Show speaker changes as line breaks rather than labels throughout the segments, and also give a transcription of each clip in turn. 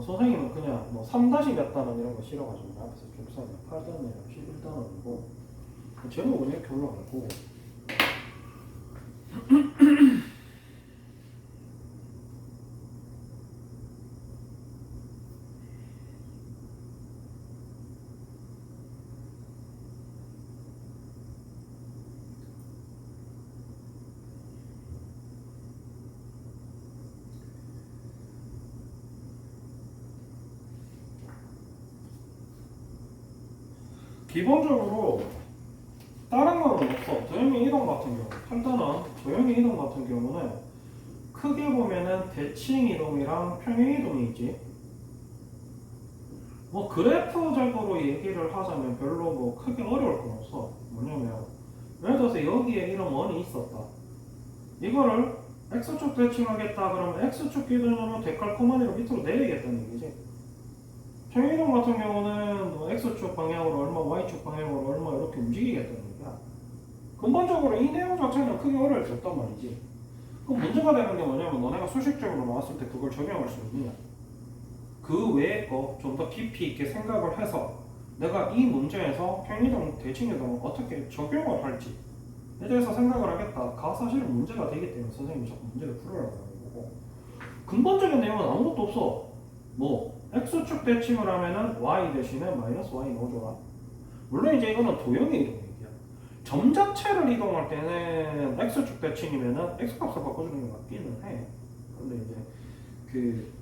선생님은 그냥 뭐 3-몇 단원 이런 거 싫어가지고 앞에서 쭉 써요. 8단원이랑 11단원이고 제목은 이렇게 올라가고 기본적으로 다른 거는 없어. 도형의 이동 같은 경우, 판단은 도형의 이동 같은 경우는 크게 보면은 대칭 이동이랑 평행 이동이 있지. 뭐 그래프적으로 얘기를 하자면 별로 뭐 크게 어려울 건 없어. 뭐냐면 예를 들어서 여기에 이런 원이 있었다. 이거를 x축 대칭하겠다 그러면 x축 기준으로 데칼코마니로 밑으로 내리겠다는 얘기지. 평행이동 같은 경우는 뭐 x축 방향으로 얼마, y축 방향으로 얼마 이렇게 움직이겠다는 얘기야. 근본적으로 이 내용 자체는 크게 어려울 게 없단 말이지. 그럼 문제가 되는 게 뭐냐면 너네가 수식적으로 나왔을 때 그걸 적용할 수 있느냐. 그 외의 거 좀 더 깊이 있게 생각을 해서 내가 이 문제에서 평행이동, 대칭이동을 어떻게 적용을 할지에 대해서 생각을 하겠다가 사실은 문제가 되기 때문에 선생님이 자꾸 문제를 풀으라고 하는 거고, 근본적인 내용은 아무것도 없어. 뭐 x축 대칭을 하면은 y 대신에 마이너스 y 넣어줘라. 물론 이제 이거는 도형의 이동 얘기야. 점 자체를 이동할 때는 x축 대칭이면은 x값을 바꿔주는 게 맞기는 해. 근데 이제 그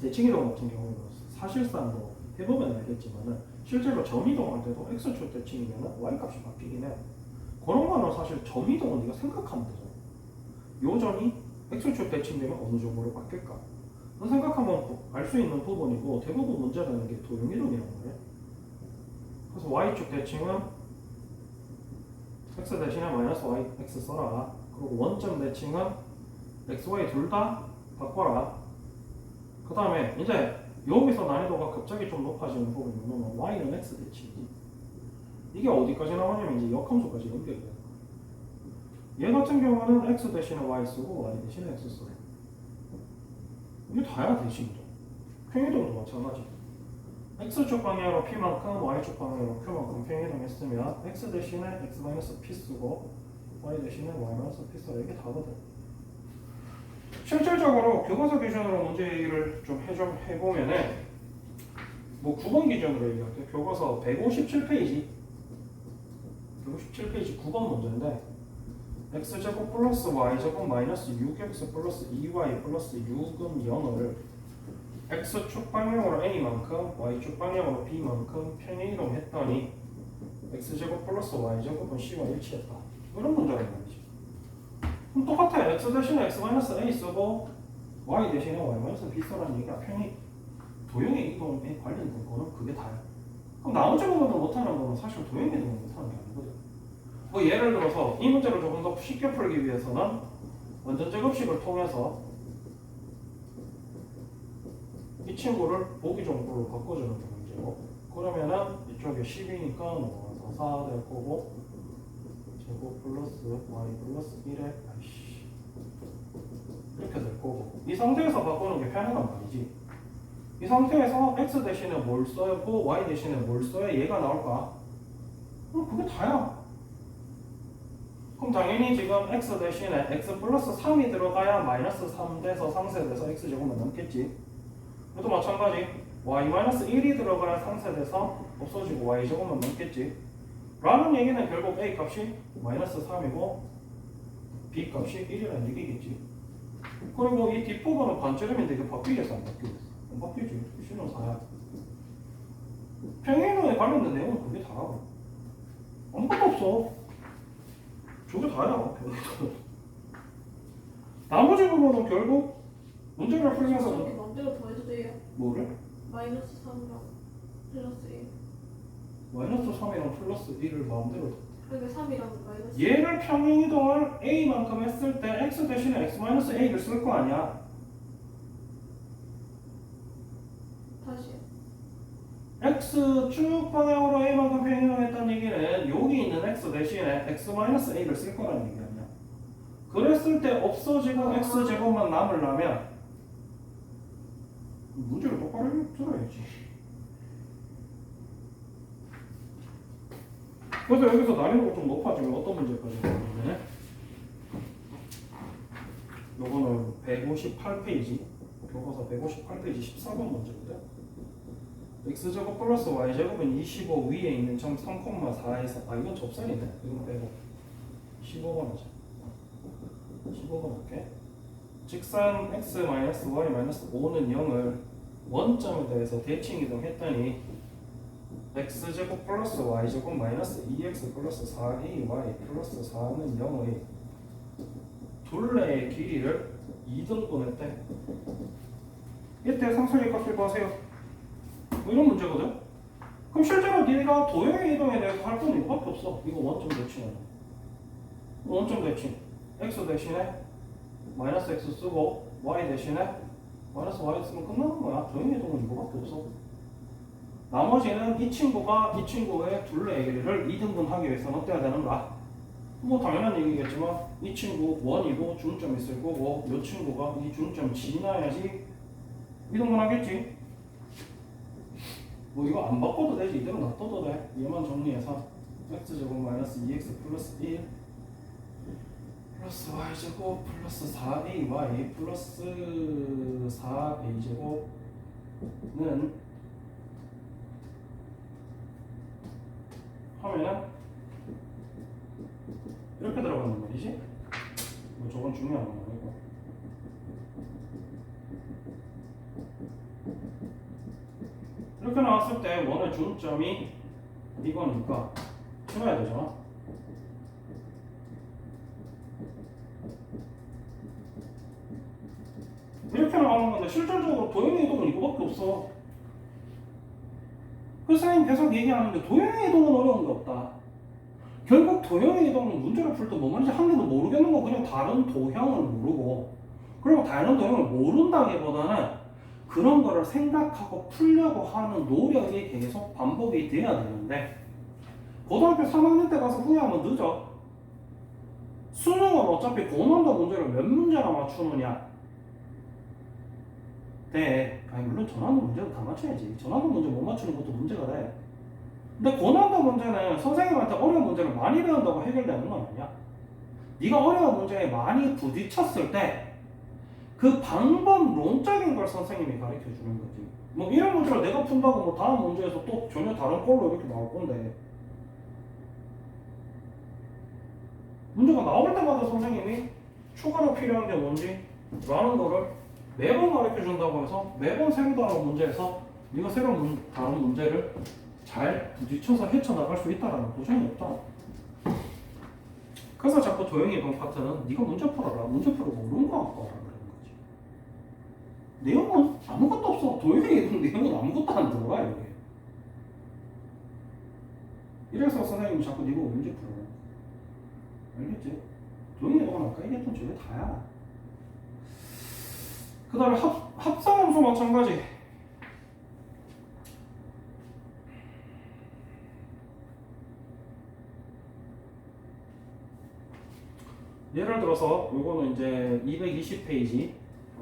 대칭 이동 같은 경우는 사실상 뭐 해보면 알겠지만은 실제로 점 이동할 때도 x축 대칭이면은 y 값이 바뀌긴 해. 그런 거는 사실 점 이동은 네가 생각하면 되잖아. 요 점이 x축 대칭되면 어느 정도로 바뀔까? 생각하면 알 수 있는 부분이고 대부분 문제라는 게 도형이동이라는 거예요. 그래서 y축 대칭은 x 대신에 마이너스 y x 써라. 그리고 원점 대칭은 x, y 둘 다 바꿔라. 그 다음에 이제 여기서 난이도가 갑자기 좀 높아지는 부분이 뭐냐면 y는 x 대칭이지. 이게 어디까지 나오냐면 이제 역함수까지 연결이 돼요. 얘 같은 경우는 x 대신에 y 쓰고 y 대신에 x 써요. 이게 다야 대칭이죠. 평행이동도 마찬가지. x축 방향으로 p만큼 y축 방향으로 q만큼 평행이동 했으면 x 대신에 x-p 쓰고 y 대신에 y-p 써라. 이게 다거든. 실질적으로 교과서 기준으로 문제 얘기를 좀 해보면은 뭐 9번 기준으로 얘기할게요. 교과서 157페이지 9번 문제인데 x제곱 플러스 y제곱 마이너스 6x 플러스 2y 플러스 6은 0을 x축 방향으로 a만큼 y축 방향으로 b만큼 평행이동 했더니 x제곱 플러스 y제곱은 c와 일치했다. 이런 문제란 말이지. 그럼 똑같아. x 대신에 x 마이너스 a 쓰고 y 대신에 y 마이너스 b 써라는 얘기가 도형의 이동에 관련된 거는 그게 다야. 그럼 나머지 부분을 못하는 거는 사실 도형의 이동을 못하는 게 아니거든. 뭐 예를 들어서 이 문제를 조금 더 쉽게 풀기 위해서는 원전 제곱식을 통해서 이 친구를 보기 정도로 바꿔주는 게 문제고, 그러면은 이쪽에 10이니까 넘어가서 4 될 거고 제곱 플러스 y 플러스 1에 이렇게 될 거고, 이 상태에서 바꾸는 게 편하단 말이지. 이 상태에서 x 대신에 뭘 써고 y 대신에 뭘 써야 얘가 나올까? 그럼 그게 다야. 그럼 당연히 지금 x 대신에 x 플러스 3이 들어가야 마이너스 3 돼서 상쇄돼서 x제곱만 남겠지. 이것도 마찬가지. y 마이너스 1이 들어가야 상쇄돼서 없어지고 y제곱만 남겠지. 라는 얘기는 결국 a 값이 마이너스 3이고 b 값이 1이라는 얘기겠지. 그리고 이 뒷부분은 반지름인데 이게 바뀌겠어 안 바뀌겠어? 안 바뀌지. C는 4야. 평행이동에 관련된 내용은 그게 다라고. 아무것도 없어. 저게 다야. 나머지 부분은 결국 문제를 풀면서
맘대로 더해도 돼요?
뭐를?
마이너스 3이랑 플러스 1.
마이너스 3이랑 플러스 1을 마음대로
그러니까 3이랑 마이너스
얘를 평행이동을 a만큼 했을 때 x 대신에 x-a를 쓸 거 아니야.
다시요.
x축 방향으로 a만큼 평행이동했다는 얘기는 여기 있는 x 대신에 x-a를 쓸 거라는 얘기 아니야. 그랬을 때 없어지고 x제곱만 남으려면 문제를 똑바로 들어야지. 그래서 여기서 난이도가 좀 높아지면 어떤 문제까지 나오는데, 요거는 158페이지, 교과서 158페이지 14번 문제인데, x제곱 플러스 y제곱은 25 위에 있는 점 3,4에서, 이건 접선이네. 이건 빼고 15번 하자. 15번 할게. 직선 x-y-5는 0을 원점에 대해서 대칭 이동했더니 x제곱 플러스 y제곱 마이너스 2x 플러스 4ay 플러스 4는 0의 둘레의 길이를 2등분했대. 이때 상수의 값을 구하세요. 뭐 이런 문제거든? 그럼 실제로 네가 도형의 이동에 대해서 할 건 이거밖에 없어. 이거 원점 대칭하는 원점 대칭. x 대신에 마이너스 x 쓰고 y 대신에 마이너스 y 쓰면 끝나는 거야. 도형의 이동은 이거밖에 없어. 나머지는 이 친구의 둘레의 길이를 2등분하기 위해서는 어때야 되는가? 뭐 당연한 얘기겠지만 이 친구 원이고 중점이 있을 거고 이 친구가 이 중점 지나야지 2등분하겠지? 뭐 이거 안 바꿔도 되지. 이대로 놔둬도 돼. 얘만 정리해서 x제곱 마이너스 2x 플러스 1 플러스 y제곱 플러스 4ay 플러스 4b제곱는 하면은 이렇게 들어가는 말이지. 뭐 저건 중요한 건 아니고. 이렇게 나왔을 때 원의 중점이 이거니까 풀어야 되잖아. 이렇게 나가는 건데 실질적으로 도형의 이동은 이거밖에 없어. 그 선생님 계속 얘기하는데 도형의 이동은 어려운 게 없다. 결국 도형의 이동은 문제를 풀 때 뭐 말인지 한 개도 모르겠는 거 그냥 다른 도형을 모르고, 그리고 다른 도형을 모른다기보다는 그런 거를 생각하고 풀려고 하는 노력이 계속 반복이 돼야 되는데, 고등학교 3학년 때 가서 후회하면 늦어. 수능은 어차피 고난도 문제를 몇 문제나 맞추느냐 돼. 아니 물론 전화도 문제도 다 맞춰야지. 전화도 문제 못 맞추는 것도 문제가 돼. 근데 고난도 문제는 선생님한테 어려운 문제를 많이 배운다고 해결되는 건 아니야. 네가 어려운 문제에 많이 부딪혔을 때 그 방법론적인 걸 선생님이 가르쳐 주는 거지. 뭐 이런 문제를 내가 푼다고 뭐 다음 문제에서 또 전혀 다른 걸로 이렇게 나올 건데, 문제가 나올 때마다 선생님이 추가로 필요한 게 뭔지 라는 거를 매번 가르쳐 준다고 해서 매번 새로 다른 문제에서 네가 새로 다른 문제를 잘 부딪혀서 헤쳐나갈 수 있다는 보장이 없다. 그래서 자꾸 도형의 이동 파트는 네가 문제 풀어라. 문제 풀고 모르는 거 갖고 와라 그러는 거지. 내용은 아무것도 없어. 도형의 이동 내용은 아무것도 안 들어가 여기. 이래서 선생님이 자꾸 네가 문제 풀어. 알겠지? 도형의 이동은 아까 얘기했던 저게 다야. 그 다음에 합성함수 마찬가지. 예를 들어서 요거는 이제 220페이지.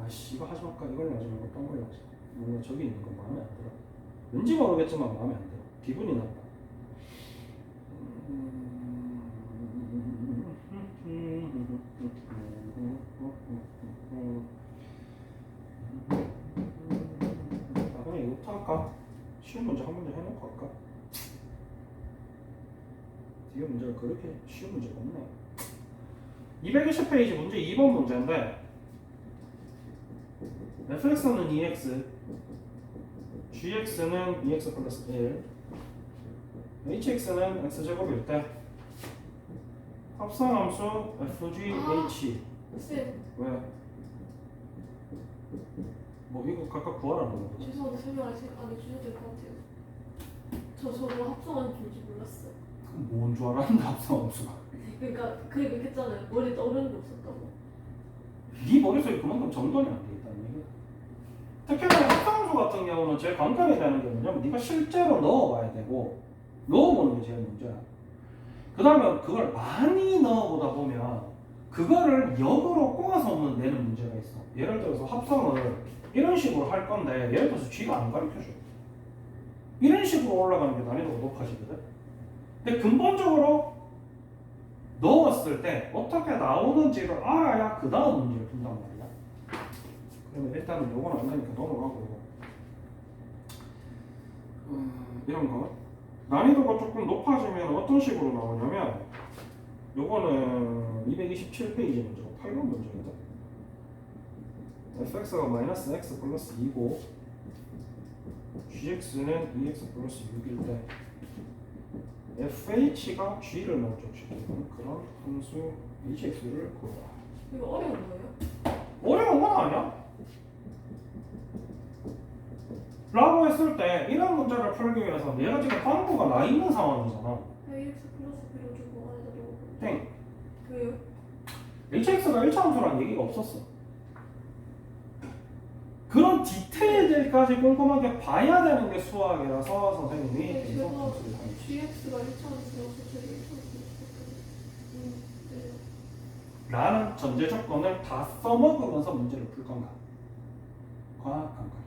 아씨 이거 하지 말까? 이걸 하지 말고 딴 걸로 하자. 뭔가 저기 있는 거 마음에 안 들어. 왠지 모르겠지만 마음에 안 들어. 기분이 나빠. 그냥 이거부터 할까? 쉬운 문제 한 문제 해놓고 할까? 뒤에 문제가 그렇게 쉬운 문제가 없네. 220페이지 문제 2번 문제인데, fx는 2x, gx는 2x 플러스 1, hx는 x제곱일 때 합성함수 fgh.
쌤,
왜? 뭐 이거 각각 구하라는 거거든.
죄송한데 설명할 시간 안 해주셔도 될 것 같아요. 저거 합성하는 줄지 몰랐어요.
그럼 뭔 줄 알았는데 합성함수가.
그러니까 그 얘기 했잖아요. 머리에 떠오르는 게 없었다고.
네 머릿속에 그만큼 정돈이 안 돼 있다는 얘기야. 특히나 합성함수 같은 경우는 제일 관건이 되는 게 뭐냐면 네가 실제로 넣어봐야 되고, 넣어보는 게 제일 문제야. 그 다음에 그걸 많이 넣어보다 보면 그거를 역으로 꼬아서 내는 문제가 있어. 있어. 예를 들어서 합성을 이런 식으로 할 건데 예를 들어서 G가 안 가르쳐줘. 이런 식으로 올라가는 게 난이도가 높아지거든. 근데 근본적으로 넣었을 때 어떻게 나오는지를 알아야 그 다음 문제를 푼단 말이야. 그러면 일단은 요건 안 되니까 넘어가고 이런 거 난이도가 조금 높아지면 어떤 식으로 나오냐면 요거는 227페이지 문제고 8번 문제거든. fx가 마이너스 x 플러스 2고 gx는 2x 플러스 6일 때 fh가 g를 만족시키는 그런 함수 hx를 구해라.
이거 어려운 거예요?
어려운 건 아니야. 라고 했을 때 이런 문제를 풀기 위해서 얘가 지금 빵꾸가 나 있는 상황이잖아.
AX 플러스 B로 주고 안에다 넣고
땡.
왜요?
hx가 1차 함수라는 얘기가 없었어. 그런 디테일들까지 꼼꼼하게 봐야 되는 게 수학이라서 선생님이
네,
계속
제가
함수를 하는
GX가 1차원이라서 제가 1차원이라서
라는 전제 조건을 다 써먹으면서 문제를 풀 건가? 과학 감각이지.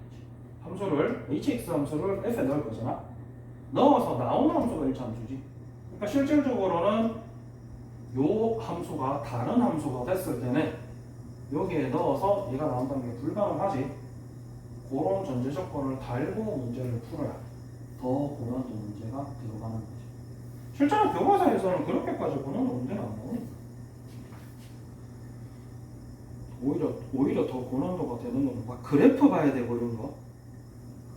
함수를 hx 함수를 f에 넣을 거잖아. 넣어서 나오는 함수가 1차 함수지. 그러니까 실질적으로는 요 함수가 다른 함수가 됐을 때는 여기에 넣어서 얘가 나온다는 게 불가능하지. 그런 전제 조건을 달고 문제를 풀어야 더 고난도 문제가 들어가는 거지. 실제로 교과서에서는 그렇게까지 고난도 문제는 안 나오니까. 오히려 더 고난도가 되는 건 막 그래프 봐야 되고 이런 거.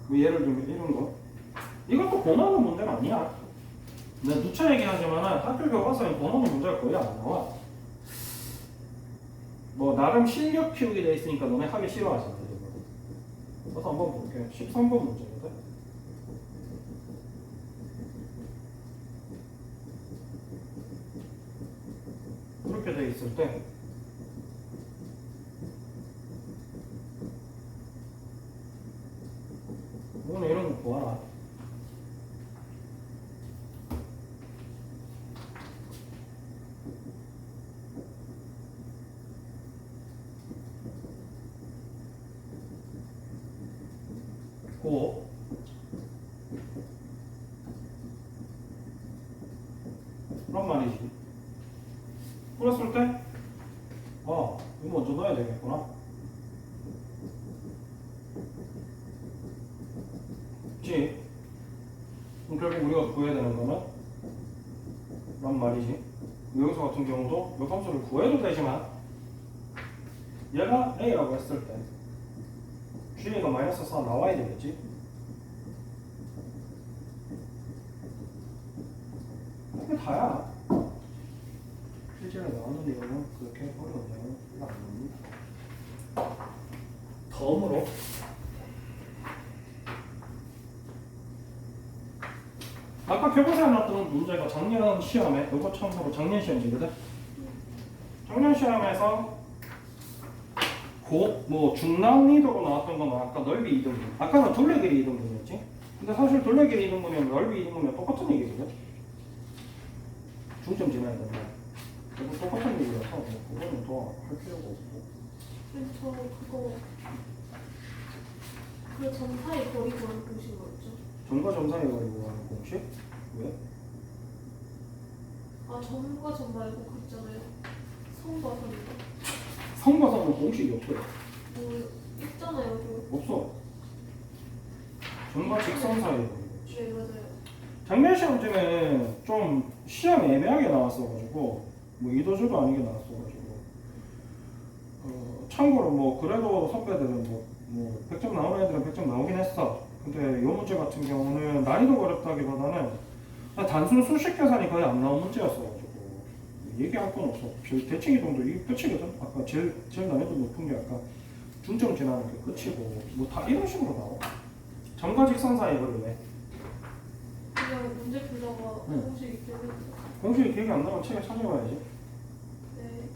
뭐 예를 들면 이런 거. 이것도 고난도 문제가 아니야. 내가 누차 얘기하지만 학교 교과서엔 고난도 문제가 거의 안 나와. 뭐 나름 실력 키우게 돼 있으니까 너네 하기 싫어하잖아. 그래서 한번 볼게. 13번 문제거든. 이렇게 돼 있을 때 오늘 이런 거 보아라. 고 그런 말이지. 그랬을 때 이거 먼저 넣어야 되겠구나. 그치? 그럼 결국 우리가 구해야 되는 거는 란 말이지. 여기서 같은 경우도 이 함수를 구해도 되지만 얘가 a라고 했을 때 g가 마이너스 4 나와야 되겠지? 그게 다야. 실제로 나오는 내용은 그렇게 어려운 내용은 별로 안 나옵니다. 덤으로 아까 교과서에 나왔던 문제가 작년 시험에 이거 참고로 작년 시험이거든. 작년 시험에서 뭐 중난이도로 나왔던 건 아까 넓이 이등분. 아까는 둘레길이 이등분이었지. 근데 사실 둘레길이 이등분이랑 넓이 이등분이랑 똑같은 얘기거든. 중점 지나야 된다. 이거 똑같은 얘기라서 뭐 그거는 더 할 필요가 없고.
근데 저 그거 그 점사의 거리 구하는 공식 뭐였죠?
점과 점 사이에 가지고 하는 공식? 왜?
아 점과 점 말고 그 있잖아요. 성과 선인가?
성과 성은 공식이 없어요.
뭐 있잖아요. 그.
없어. 점과 직선 사이에 가지고.
네 맞아요.
작년 시험 중에 좀 시험 애매하게 나왔어가지고 뭐 이도저도 아니게 나왔어가지고 참고로 뭐 그래도 선배들은 뭐 100점 나오는 애들은 100점 나오긴 했어. 근데 이 문제 같은 경우는 난이도가 어렵다기보다는 단순 수식 계산이 거의 안 나온 문제였어가지고 얘기할 건 없어. 대칭 이동도 이게 끝이거든. 아까 제일 난이도 높은 게 아까 중점 지나는 게 끝이고 뭐 다 이런 식으로 나와. 점과 직선 사이에 걸리네.
그냥 문제 풀다가
응.
공식이 되면
공식이 기억이 안 나면 책에 찾아봐야지.
네.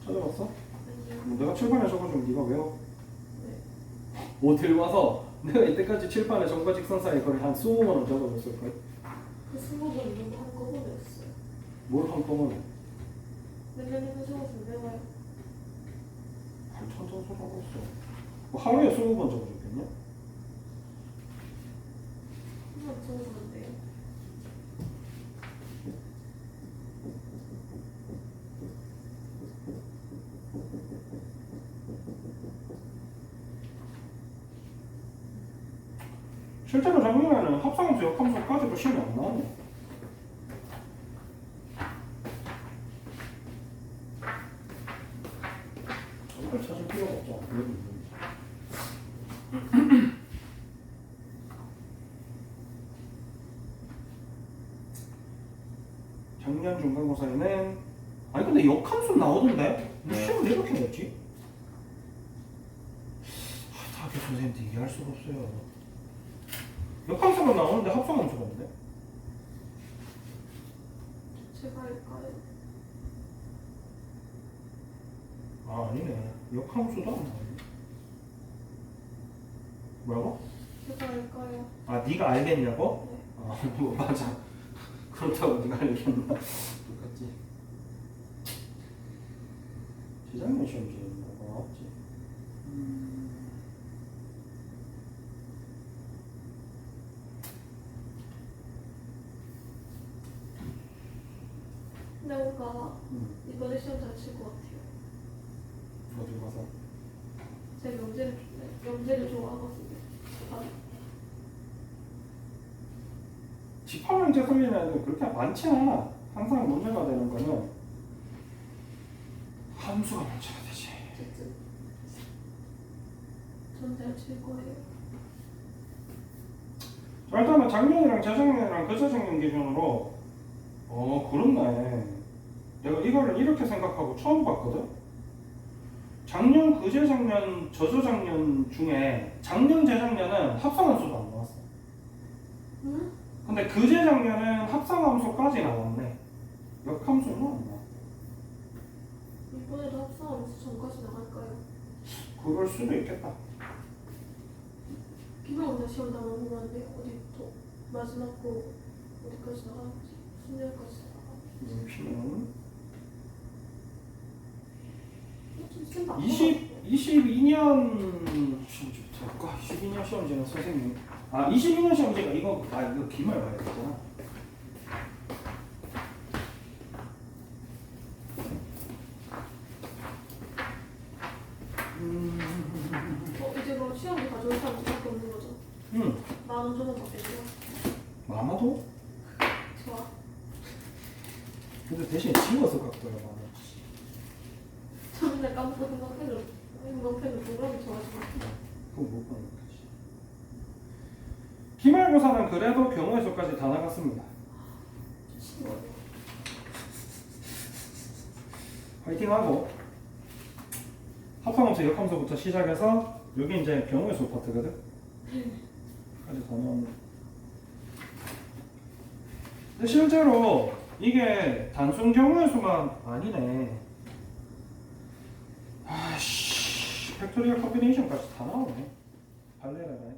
찾아봤어?
아니요.
뭐 내가 칠판에 적어주면 네가 외워.
네.
어딜 와서 내가 이때까지 칠판에 점과 직선 사이에 거리 한 20번은 적어줬을 거야.
그 스무번 이런 거 한꺼번에 했어요.
뭘 한꺼번에
맨날 맨날 적었으면 내가요.
천천히 무슨 소리 하고 있어? 뭐 하루에 20번 적어줬겠냐?
한번 적어보면 돼요.
실제로 작년에는 합성함수, 역함수까지도 시험이 안 나오네. 이걸 찾을 필요가 없잖아. 왜 그러는지. 작년 중간고사에는 아니 근데 역함수 나오던데? 뭐 시험을 왜 이렇게 냈지? 답이 선생님한테 이해할 수가 없어요. 역함수가 나오는데 합성함수가 없네?
제가 할까요?
아 아니네. 역함수도 안 나오네. 뭐라고?
제가 할까요?
아 네가 알겠냐고?
네.
아 뭐, 맞아. 그렇다고 네가 알겠나? 똑같지. 재작년 시험지에 뭐가 나왔지?
근데 뭔가 이번에 시험 잘 칠 것 같아요.
어디 가서?
제가 영재를 좋아하거든요. 아,
집합명제 틀리는 애들 그렇게 많지 않아. 항상 문제가 되는 거는 함수가 문제가 되지.
어쨌든 전 잘 칠 거예요.
자, 일단은 작년이랑 재작년이랑 그저작년 기준으로 그렇네. 내가 이거를 이렇게 생각하고 처음 봤거든. 작년, 그재작년, 저저작년 중에 작년, 재작년은 합성함수도 안 나왔어.
응?
근데 그재작년은 합성함수까지 나왔네. 역함수는 안 나와.
이번에도 합성하면서 전까지 나갈까요?
그럴 수도 있겠다.
기말고사 시험 나가는데 어디부터 마지막 거 어디까지 나가는지 순열까지 나가는지
피는
좀 쓴다.
22년 시험지부터 22년 시험지는 선생님 22년 시험지가 이거 기말 봐야 되잖아.
이제 그럼 시험지 가져올 사람 밖에 없는 거죠?
응.
10,000원 정도 받겠죠?
마마도?
좋아.
근데 대신 지워서 갖고 와라.
저 맨날 까먹고 생각해도 program이 좋아지고
그건 못 보는 거지. 기말고사는 그래도 경우의 수까지 다 나갔습니다.
미친 거예요.
화이팅하고 합성함수, 역함수부터 시작해서 여기 이제 경우의 수 파트거든. 까지 다 나왔네. 근데 실제로 이게 단순 경우의 수가 아니네. 아씨, 팩토리얼 커ம்பி네이션까지 다 나오네. 발레라네.